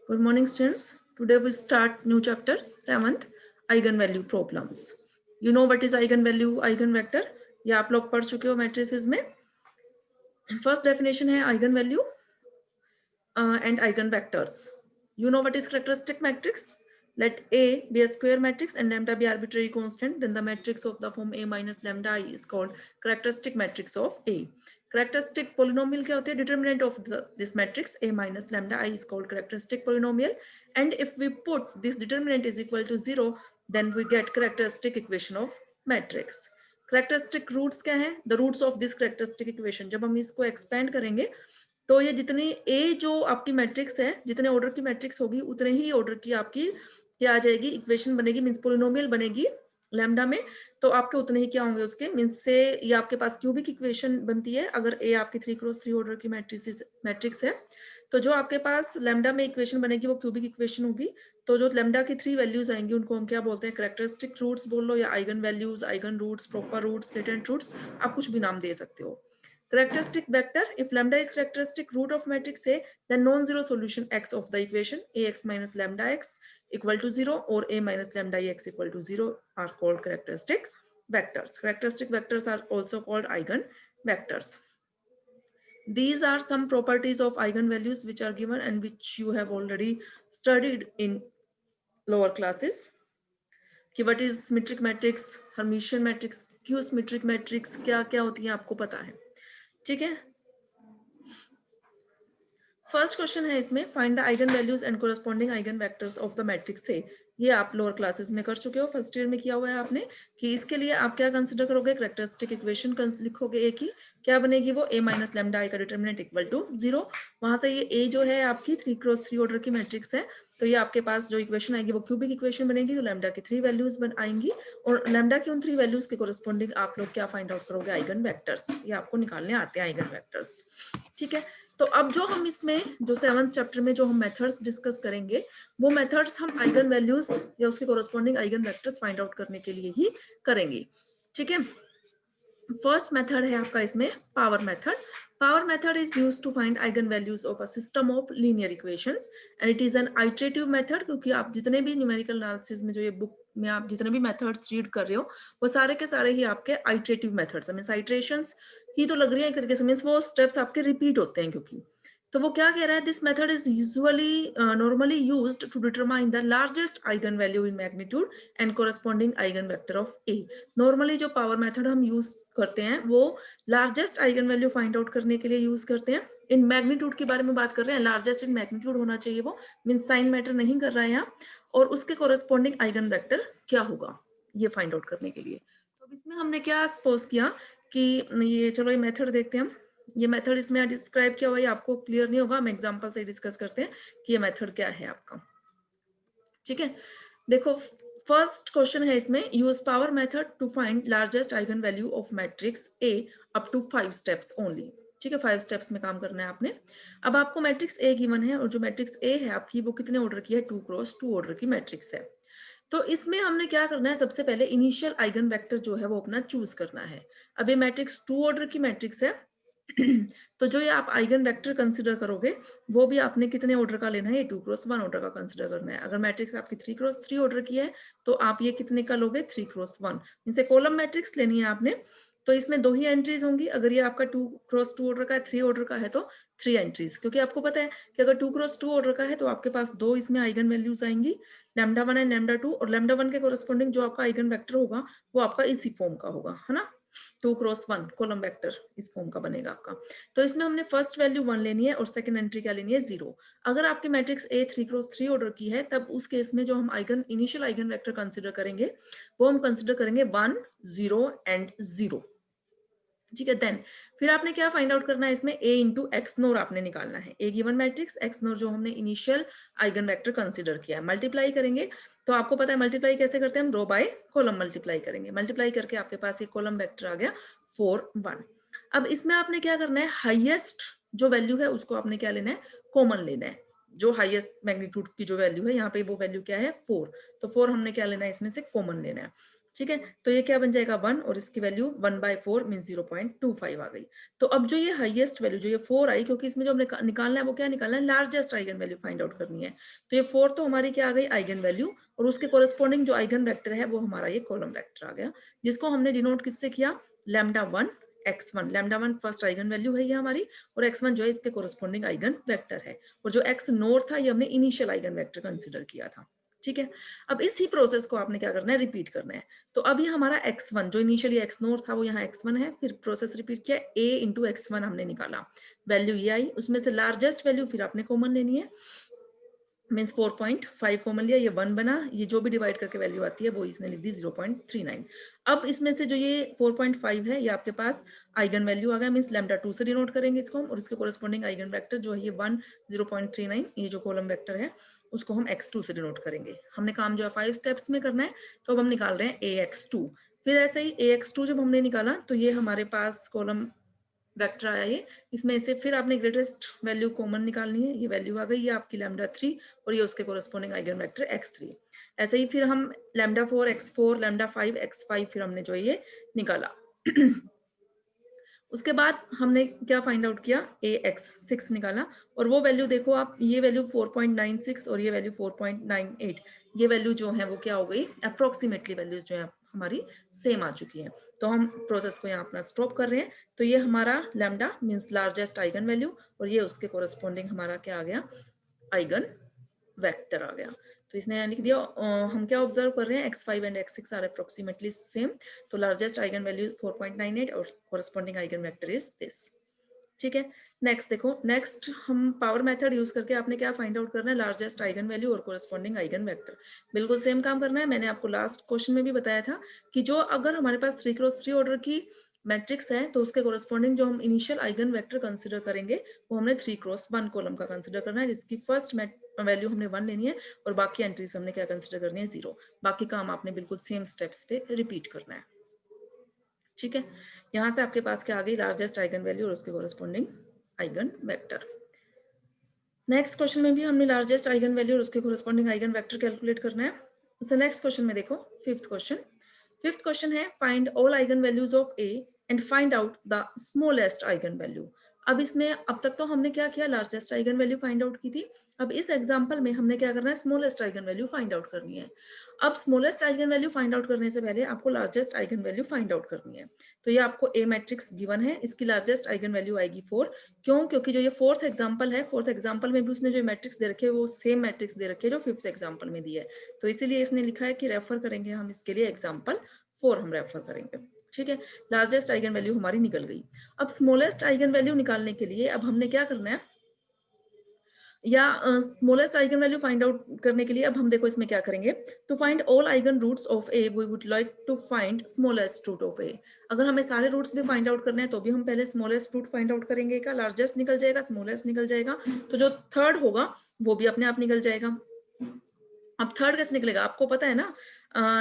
Good morning, students. Today we start new chapter 7th eigenvalue problems. You know what is eigenvalue, eigenvector? ये आप लोग पढ़ चुके हो मैट्रिसेस में. First definition है eigenvalue and eigenvectors. You know what is characteristic matrix? Let A be a square matrix and lambda be arbitrary constant. Then the matrix of the form A minus lambda I is called characteristic matrix of A. Characteristic polynomial क्या होती है? Determinant of this matrix A minus lambda I is called characteristic polynomial. And if we put this determinant is equal to 0, then we get characteristic equation of matrix. Characteristic roots क्या है? The roots of this characteristic equation. जब हम इसको expand करेंगे तो ये जितनी ए जो आपकी मैट्रिक्स है, जितने ऑर्डर की मैट्रिक्स होगी उतने ही ऑर्डर की आपकी क्या आ जाएगी, इक्वेशन बनेगी, मींस पोलिनोमियल बनेगी लैम्डा में. तो आपके उतने ही क्या होंगे उसके, मींस से ये आपके पास क्यूबिक इक्वेशन बनती है अगर ए आपकी 3x3 ऑर्डर की मैट्रिक्स है. तो जो आपके पास लैम्डा में इक्वेशन बनेगी वो क्यूबिक इक्वेशन होगी. तो जो लैम्डा की 3 वैल्यूज आएंगी उनको हम क्या बोलते हैं, कैरेक्टरिस्टिक रूट्स बोल लो या eigen values, eigen roots, proper roots, latent roots, आप कुछ भी नाम दे सकते हो. Characteristic vector, if lambda is characteristic root of matrix A, then non-zero solution x of the equation ax minus lambda x equal to 0 or a minus lambda x equal to 0 are called characteristic vectors. Characteristic vectors are also called eigenvectors. These are some properties of eigenvalues which are given and which you have already studied in lower classes. कि what is symmetric matrix, Hermitian matrix, Q symmetric matrix क्या क्या होती है आपको पता है. ठीक है. फर्स्ट क्वेश्चन है इसमें, find the eigen values and corresponding eigen vectors of the matrix से. ये आप लोअर क्लासेस में कर चुके हो, फर्स्ट ईयर में किया हुआ है आपने. कि इसके लिए आप क्या कंसिडर करोगे, कैरेक्टरिस्टिक इक्वेशन लिखोगे एक ही, क्या बनेगी वो, a माइनस लैम्डा आई का डिटर्मिनेंट इक्वल टू 0. वहां से ये a जो है आपकी 3x3 ऑर्डर की मैट्रिक्स है, तो ये आपके पास जो इक्वेशन आएगी वो क्यूबिक इक्वेशन बनेगी. तो लैम्डा की 3 वैल्यूज आएंगी और लैम्डा की उन 3 वैल्यूज के कोरस्पॉन्डिंग आप लोग क्या फाइंड आउट करोगे, आइगन वेक्टर्स. ये आपको निकालने आते हैं आइगन वेक्टर्स. ठीक है. तो अब जो हम इसमें जो 7th चैप्टर में जो हम मेथड्स डिस्कस करेंगे वो मेथड्स हम आइगन वैल्यूज या उसके corresponding eigen vectors find out करने के लिए ही करेंगे. ठीक है. फर्स्ट मेथड है आपका इसमें power method. Power method is used to find eigen values of a system of linear equations and it is an iterative method. क्योंकि आप जितने भी न्यूमेरिकल एनालिसिस में जो ये बुक में आप जितने भी मेथड्स रीड कर रहे हो वो सारे के सारे ही आपके आइटरेटिव मेथड्स है. मींस आइटरेशंस ही तो लग रही है एक तरीके से, मींस वो स्टेप्स आपके रिपीट होते हैं. क्योंकि तो वो क्या कह रहा है, this method is usually normally used to determine the largest eigen value in magnitude and corresponding eigen vector of A. Normally जो पावर मेथड हम यूज करते हैं वो largest eigen value find out करने के लिए यूज करते हैं. इन मैग्नीट्यूड के बारे में बात कर रहे हैं, लार्जेस्ट इन मैग्नीट्यूड होना चाहिए वो, मीन साइन मैटर नहीं कर रहा है यहाँ. और उसके कोरस्पॉन्डिंग आइगन वेक्टर क्या होगा ये फाइंड आउट करने के लिए. तो अब इसमें हमने क्या सपोज किया कि ये, चलो ये मेथड देखते हैं हम. ये मेथड इसमें डिस्क्राइब किया हुआ है, आपको क्लियर नहीं होगा, हम एग्जांपल से डिस्कस करते हैं कि ये मेथड क्या है आपका. ठीक है. देखो फर्स्ट क्वेश्चन है इसमें, use power method to find largest eigen value of matrix A up to 5 steps only. ठीक है, 5 स्टेप्स में काम करना है आपने. अब आपको मैट्रिक्स ए गिवन है और जो मैट्रिक्स ए है आपकी वो कितने ऑर्डर की है, 2x2 ऑर्डर की मैट्रिक्स है. तो इसमें हमने क्या करना है, सबसे पहले इनिशियल आइगन वेक्टर जो है वो अपना चूज करना है. अब ये मैट्रिक्स 2 ऑर्डर की मैट्रिक्स है तो जो ये आप आइगन वेक्टर कंसिडर करोगे वो भी आपने कितने ऑर्डर का लेना है, ये 2x1 ऑर्डर का कंसिडर करना है. अगर मैट्रिक्स आपकी 3x3 ऑर्डर की है तो आप ये कितने का लोगे, 3x1. इनसे कॉलम मैट्रिक्स लेनी है आपने. तो इसमें 2 ही एंट्रीज होंगी. अगर ये आपका 2x2 ऑर्डर का है, 3 ऑर्डर का है तो 3 एंट्रीज. क्योंकि आपको पता है कि अगर 2x2 ऑर्डर का है तो आपके पास 2 इसमें आइगन वैल्यूज आएंगी, λ1 एंड λ2. और λ1 के कोरस्पॉन्डिंग जो आपका आइगन वेक्टर होगा वो आपका इसी फॉर्म का होगा, है ना. 2x1 कॉलम वेक्टर इस फॉर्म का बनेगा आपका. तो इसमें हमने फर्स्ट वैल्यू 1 लेनी है और सेकंड एंट्री क्या लेनी है, 0. अगर आपकी मैट्रिक्स ए 3x3 ऑर्डर की है तब उस केस में जो हम eigen initial eigen vector consider करेंगे वो हम कंसिडर करेंगे 1 0 एंड 0. ठीक है. देन फिर आपने क्या फाइंड आउट करना है इसमें, a इंटू एक्स नोर आपने निकालना है. ए गिवन मैट्रिक्स एक्स नोर जो हमने इनिशियल आइगन वेक्टर कंसिडर किया है, मल्टीप्लाई करेंगे. तो आपको पता है मल्टीप्लाई कैसे करते हैं, हम रो बाय कॉलम मल्टीप्लाई करेंगे. मल्टीप्लाई करके आपके पास एक कॉलम वेक्टर आ गया 4 1. अब इसमें आपने क्या करना है, हाईएस्ट जो वैल्यू है उसको आपने क्या लेना है, कॉमन लेना है. जो हाईएस्ट मैग्नीट्यूड की जो वैल्यू है यहाँ पे वो वैल्यू क्या है, 4. तो 4 हमने क्या लेना है इसमें से कॉमन लेना है. ठीक है, तो ये क्या बन जाएगा 1 और इसकी वैल्यू 1/4 मीन 0.25 आ गई। तो अब जो ये हाईएस्ट वैल्यू जो ये 4 आई, क्योंकि इसमें जो हमने निकालना है वो क्या निकालना है, largest eigen value find out करनी है। तो ये 4 तो हमारी क्या आ गई, आइगन वैल्यू, और उसके कोरस्पॉन्डिंग जो आइगन वेक्टर है वो हमारा ये कॉलम वेक्टर आ गया, जिसको हमने डिनोट किससे किया, λ1 x1। λ1 फर्स्ट आइगन वैल्यू है ये हमारी, और x1 जो है इसके कोरस्पॉन्डिंग आइगन वेक्टर है, और जो x नोर था ये हमने इनिशियल आइगन वेक्टर कंसिडर किया था। ठीक है, अब इसी प्रोसेस को आपने क्या करना है, रिपीट करना है। तो अब ये हमारा x1 जो इनिशियली x नोर था वो यहाँ x1 है, फिर प्रोसेस रिपीट किया, a इंटू x1 हमने निकाला, वैल्यू ये आई, उसमें से लार्जेस्ट वैल्यू फिर आपने कॉमन लेनी है, मीन्स 4.5 कॉमन लिया, ये 1 बना, ये जो भी डिवाइड करके वैल्यू आती है वो इसने लिख दी 0.39। अब इसमें से जो ये 4.5 है ये आपके पास आइगन वैल्यू आ गया, मीन्स λ2 से डिनोट करेंगे इसको हम, और इसके कोरस्पॉन्डिंग आइगन वेक्टर जो है ये 1 0.39, ये जो कॉलम वेक्टर है उसको हम x2 से डिनोट करेंगे। हमने काम जो है 5 स्टेप्स में करना है, तो अब हम निकाल रहे हैं ax2। फिर ऐसे ही ax2 जब हमने निकाला तो ये हमारे पास कॉलम वेक्टर आया ये, इसमें से फिर आपने ग्रेटेस्ट वैल्यू कॉमन निकालनी है, ये वैल्यू आ गई, ये आपकी λ3 और ये उसके कोरस्पॉन्डिंग आइगन वेक्टर x3। ऐसे ही फिर हम λ4 x4 λ5 x5 फिर हमने जो ये निकाला। उसके बाद हमने क्या फाइंड आउट किया, ax6 निकाला, और वो वैल्यू देखो आप, ये वैल्यू 4.96 और ये वैल्यू 4.98, ये वैल्यू जो है वो क्या हो गई, अप्रोक्सीमेटली वैल्यूज जो है हमारी सेम आ चुकी है। तो हम प्रोसेस को यहाँ अपना स्टॉप कर रहे हैं। तो ये हमारा lambda means largest eigen value, और ये उसके कोरस्पॉन्डिंग हमारा क्या आ गया, आइगन वेक्टर आ गया। तो इसने लिख दिया, हम क्या ऑब्जर्व कर रहे हैं, x5 and x6 are approximately same, तो लार्जेस्ट आइगन वैल्यू 4.98 और corresponding eigen vector is this. ठीक है, नेक्स्ट देखो, नेक्स्ट हम पावर मेथड यूज करके आपने क्या फाइंड आउट करना है, लार्जेस्ट आइगन वैल्यू और कोरस्पॉन्डिंग आइगन वेक्टर। बिल्कुल सेम काम करना है, मैंने आपको लास्ट क्वेश्चन में भी बताया था कि जो अगर हमारे पास 3x3 ऑर्डर की मैट्रिक्स है तो उसके कोरस्पॉन्डिंग जो हम इनिशियल आइगन वेक्टर कंसिडर करेंगे वो हमने 3x1 कॉलम का कंसिडर करना है, जिसकी फर्स्ट वैल्यू हमने 1 लेनी है और बाकी एंट्रीज हमने क्या कंसिडर करनी है, 0। बाकी काम आपने बिल्कुल सेम स्टेप्स पे रिपीट करना है। ठीक है, यहां से आपके पास क्या आ गई, लार्जेस्ट आइगन वैल्यू और उसके corresponding eigen vector. Next question में भी हमने लार्जेस्ट आइगन वैल्यू और उसके कोरस्पॉन्डिंग आइगन वेक्टर कैलकुलेट करना है। उससे नेक्स्ट क्वेश्चन में देखो, फिफ्थ क्वेश्चन है find all eigen values of A and find out the smallest eigen value. अब इसमें अब तक तो हमने क्या किया, largest eigen value find out की थी। अब इस एग्जांपल में हमने क्या करना है, smallest eigen value find out करनी है। अब smallest eigen value find out करने से पहले आपको largest eigen value find out करनी है। तो ये आपको ए मैट्रिक्स गिवन है, इसकी लार्जेस्ट आइगन वैल्यू आएगी 4। क्यों, क्योंकि जो ये फोर्थ एग्जांपल है, फोर्थ एग्जांपल में भी उसने जो मैट्रिक्स दे रखे है वो सेम मैट्रिक्स दे रखे है जो फिफ्थ एग्जांपल में दी है, तो इसीलिए इसने लिखा है कि रेफर करेंगे हम इसके लिए एग्जांपल 4 हम रेफर करेंगे। ठीक है, लार्जेस्ट आइगन वैल्यू हमारी निकल गई। अब स्मॉलेस्ट आइगन वैल्यू निकालने के लिए अब हमने क्या करना है, या smallest eigen value find out करने के लिए अब हम देखो इसमें क्या करेंगे, to find all eigen roots of A we would like to find smallest root of A. अगर हमें सारे रूट्स भी फाइंड आउट करने हैं तो भी हम पहले स्मॉलेस्ट रूट फाइंड आउट करेंगे, का लार्जेस्ट निकल जाएगा, स्मॉलेस्ट निकल जाएगा, तो जो थर्ड होगा वो भी अपने आप निकल जाएगा। अब थर्ड कैसे निकलेगा, आपको पता है ना,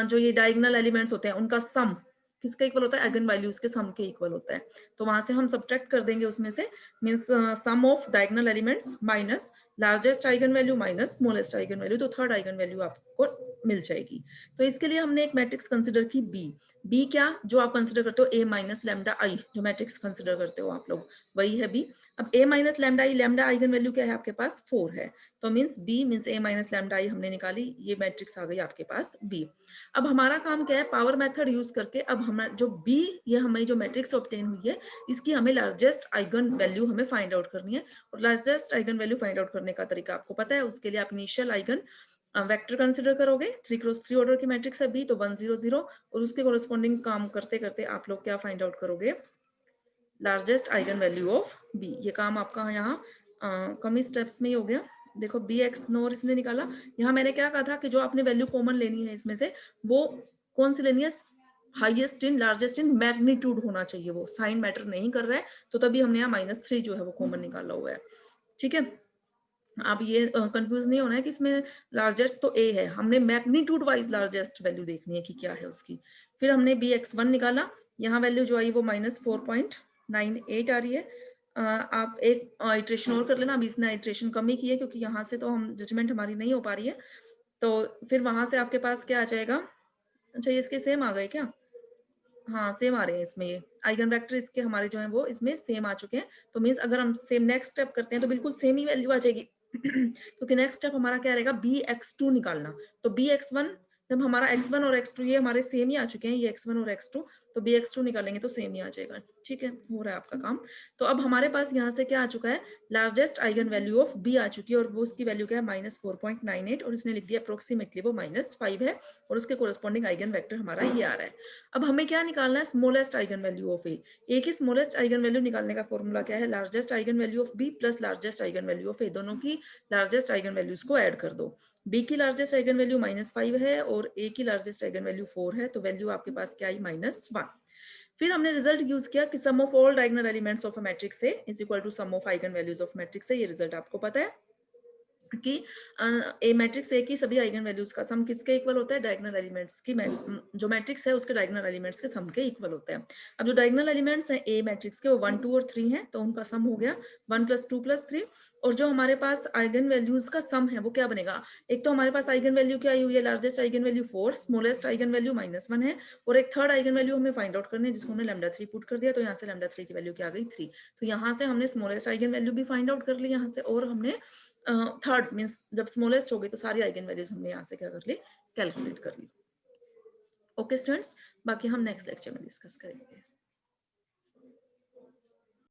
जो ये डायगोनल एलिमेंट्स होते हैं उनका सम किसके इक्वल होता है, आइगन वैल्यूज के सम के इक्वल होता है। तो वहां से हम सब्ट्रैक्ट कर देंगे उसमें से, means sum of diagonal elements minus largest eigen value minus smallest eigen value, तो थर्ड आइगन वैल्यू आपको मिल जाएगी। तो इसके लिए हमने एक मैट्रिक्स कंसिडर की बी क्या, जो आप कंसिडर करते हो ए माइनस लैम्डा आई, जो मैट्रिक्स कंसिडर करते हो आप लोग वही है बी। अब ए माइनस लैम्डा आई, लैम्डा आइगन वैल्यू क्या है आपके पास 4 है, तो मींस बी मींस ए माइनस लैम्डा आई हमने निकाली, ये मैट्रिक्स आ गई आपके पास बी। अब हमारा काम क्या है, पावर मेथड यूज करके अब हमारा जो बी, ये हमें जो मैट्रिक्स ऑब्टेन हुई है इसकी हमें लार्जेस्ट आइगन वैल्यू हमें फाइंड आउट करनी है। और largest eigen value find out करने का तरीका आपको पता है, उसके लिए आप इनिशियल आइगन वेक्टर कंसिडर करोगे, 3x3 ऑर्डर की मैट्रिक्स है बी, तो 1 0 0, और उसके कोरस्पॉन्डिंग काम करते करते आप लोग क्या फाइंड आउट करोगे, largest eigen value of B. ये काम आपका यहाँ कम ही स्टेप्स में ही हो गया। देखो बी एक्स नोर इसने निकाला, यहाँ मैंने क्या कहा था कि जो आपने वैल्यू कॉमन लेनी है इसमें से वो कौन सी लेनी है, highest in largest in magnitude होना चाहिए, वो साइन मैटर नहीं कर रहा है, तो तभी हमने यहाँ -3 जो है वो कॉमन निकाला हुआ है। ठीक है, आप ये कंफ्यूज नहीं होना है कि इसमें लार्जेस्ट तो ए है, हमने मैग्नीट्यूड वाइज लार्जेस्ट वैल्यू देखनी है कि क्या है उसकी। फिर हमने बी x1 निकाला, यहाँ वैल्यू जो आई वो -4.98 आ रही है। आप एक इटरेशन और कर लेना, अभी इसने इटरेशन कम ही की है क्योंकि यहाँ से तो हम जजमेंट हमारी नहीं हो पा रही है, तो फिर वहां से आपके पास क्या आ जाएगा, अच्छा ये इसके सेम आ गए क्या? हाँ, सेम आ रहे हैं इसमें ये। आइगन वेक्टर इसके हमारे जो हैं वो इसमें सेम आ चुके हैं। तो मीन्स अगर हम सेम नेक्स्ट स्टेप करते हैं तो बिल्कुल सेम ही वैल्यू आ जाएगी। क्योंकि नेक्स्ट स्टेप हमारा क्या रहेगा, bx2 निकालना। तो bx1 जब हमारा x1 और x2 ये हमारे सेम ही आ चुके हैं, ये x1 और x2, तो bx2 निकालेंगे तो सेम ही आ जाएगा। ठीक है, हो रहा है आपका काम। तो अब हमारे पास यहाँ से क्या आ चुका है, largest eigen value of b आ चुकी है और वो उसकी वैल्यू क्या है -4.98 और इसने लिख दिया अप्रोक्सीमेटली वो -5 है और उसके कोरस्पॉन्डिंग आइगन वेक्टर हमारा ये आ रहा है। अब हमें क्या निकालना है, smallest eigen value of A की स्मॉलेस्ट आइगन वैल्यू निकालने का फॉर्मूला क्या है, largest eigen value of B plus largest eigen value of A, दोनों की लार्जेस्ट आइगन वैल्यूज को ऐड कर दो। बी की लार्जेस्ट आइगन वैल्यू -5 है और ए की लार्जेस्ट आइगन वैल्यू 4 है, तो वैल्यू आपके पास क्या आई -1। फिर हमने रिजल्ट यूज किया कि sum of all diagonal elements of a matrix A is equal to sum of eigen values of matrix A. ये रिजल्ट आपको पता है कि ए मैट्रिक्स ए की सभी आइगन वैल्यूज का सम किसके इक्वल होता है, डायगोनल एलिमेंट्स की जो मैट्रिक्स है उसके डायगोनल एलिमेंट्स के सम के इक्वल होता है। अब जो डायगोनल एलिमेंट्स हैं ए मैट्रिक्स के वो 1 2 और 3 हैं, तो उनका सम हो गया 1 + 2 + 3। और जो हमारे पास आइगन वैल्यूज का सम है वो क्या बनेगा, एक तो हमारे पास आइगन वैल्यू क्या आई हुई है, largest eigen value 4, smallest eigen value -1 है और एक थर्ड आइगन वैल्यू हमें फाइंड आउट करनी है जिसको हमने λ3 पुट कर दिया, तो यहाँ से λ3 की वैल्यू क्या आ गई 3। तो यहाँ से हमने स्मॉलेस्ट आइगन वैल्यू भी फाइंड आउट कर ली यहाँ से, और हमने थर्ड मीन्स जब स्मॉलेस्ट हो गई तो सारी आइगन वैल्यूज हमने यहाँ से क्या कर ली, कैलकुलेट कर ली। ओके स्टूडेंट्स, बाकी हम नेक्स्ट लेक्चर में डिस्कस करेंगे।